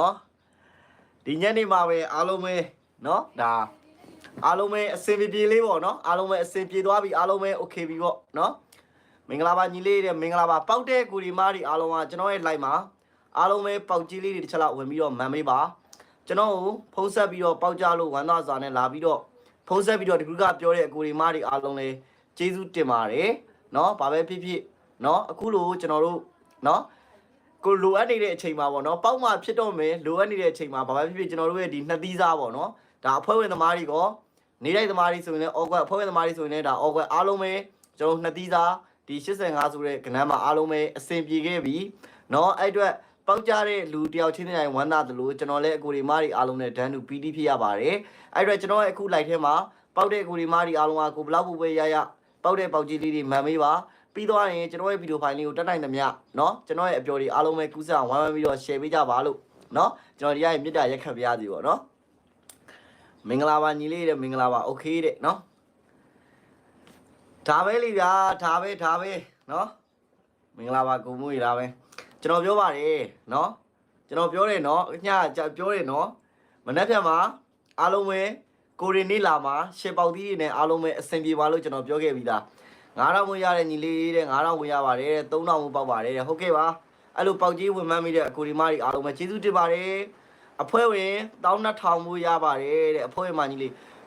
နော်ဒီညနေမှာပဲအားလုံးပဲနော်ဒါအားလုံးပဲအစင်ပြေလေးပေါ့နော်အားလုံးပဲအစင်ပြေသွားပြီအားလုံးပဲ okay ပြီပေါ့နော်မင်္ဂလာပါညီလေးတွေမင်္ဂလာပါပေါက်တဲ့ကိုဒီမားတွေအားလုံးကကျွန်တော်ရဲ့ live မှာအားလုံးပဲပေါက်ကြီးလေးတွေတစ်ချက်လောက်ဝင်ပြီးတော့မန်မေးပါကျွန်တော်ကိုဖုန်းဆက်ပြီးတော့ပေါက်ကြလို့ဝမ်းသာစွာနဲ့လာပြီးတော့ဖုန်းဆက်ပြီးတော့ဒီကူကပြောတဲ့အကိုဒီမားတွေအားလုံးလည်းကျေးဇူးတင်ပါတယ်နော်ဘာပဲဖြစ်ဖြစ်နော်အခုလိုကျွန်တော်တို့နော်ကိုလိုအပ်နေတဲ့အချိန်မှာပေါ့နော်ပေါက်မှဖြစ်တော့မယ်လိုအပ်နေတဲ့အချိန်မှာဘာပဲဖြစ်ဖြစ်ကျွန်တော်တို့ရဲ့ဒီနှစ်သီးစားပေါ့နော်ဒါအဖွဲ့ဝင်သမားတွေကောနေလိုက်သမားတွေဆိုရင်လည်းအော်ကွက်အဖွဲ့ဝင်သမားတွေဆိုရင်လည်းဒါအော်ကွက်အားလုံးပဲကျွန်တော်နှစ်သီးစားဒီ85ဆိုတဲ့ကဏ္ဍမှာအားလုံးပဲအဆင်ပြေခဲ့ပြီเนาะအဲ့အတွက်ပေါက်ကြတဲ့လူတယောက်ချင်းတိုင်းဝမ်းသာသလိုကျွန်တော်လည်းအကူဒီမားတွေအားလုံးနဲ့ဒန်းတူပီတိဖြစ်ရပါတယ်အဲ့အတွက်ကျွန်တော်ရဲ့အခု live ထဲမှာပေါက်တဲ့အကူဒီမားတွေအားလုံးကကိုဘလောက်ပို့ပဲရရပေါက်တဲ့ပေါက်ကြီးလေးတွေမှန်မေးပါပြီးတော့ရင်ကျွန်တော်ရဲ့ဗီဒီယိုဖိုင်လေးကိုတက်နိုင်သမျှเนาะကျွန်တော်ရဲ့အပျော်တွေအားလုံးပဲကူးစအောင်ဝိုင်းဝန်းပြီးတော့ share ပေးကြပါလို့เนาะကျွန်တော်ဒီရဲ့မြစ်တာရက်ခတ်ပြရစီပေါ့เนาะမင်္ဂလာပါညီလေးတဲ့မင်္ဂလာပါ okay တဲ့เนาะဒါပဲလေဗျာဒါပဲเนาะမင်္ဂလာပါကိုမွေးဒါပဲကျွန်တော်ပြောပါတယ်เนาะကျွန်တော်ပြောတယ်เนาะညပြောတယ်เนาะမနေ့ဖြန်မှာအားလုံးပဲကိုရီနေလာမှာရှေပေါက်သီးတွေနဲ့အားလုံးပဲအဆင်ပြေပါလို့ကျွန်တော်ပြောခဲ့ပြီးသား9000ဝင်ရတဲ့ညီလေးတဲ့9000ဝင်ရပါတယ်3000ဝင်ပေါက်ပါတယ်ဟုတ်ကဲ့ပါအဲ့လိုပေါက်ကြီးဝင်မှန်းမိတဲ့အကိုဒီမတွေအားလုံးပဲကျေးဇူးတင်ပါတယ်အဖွဲ့ဝင်12000ဝင်ရပါတယ်တဲ့အဖွဲ့ဝင်မညီလေး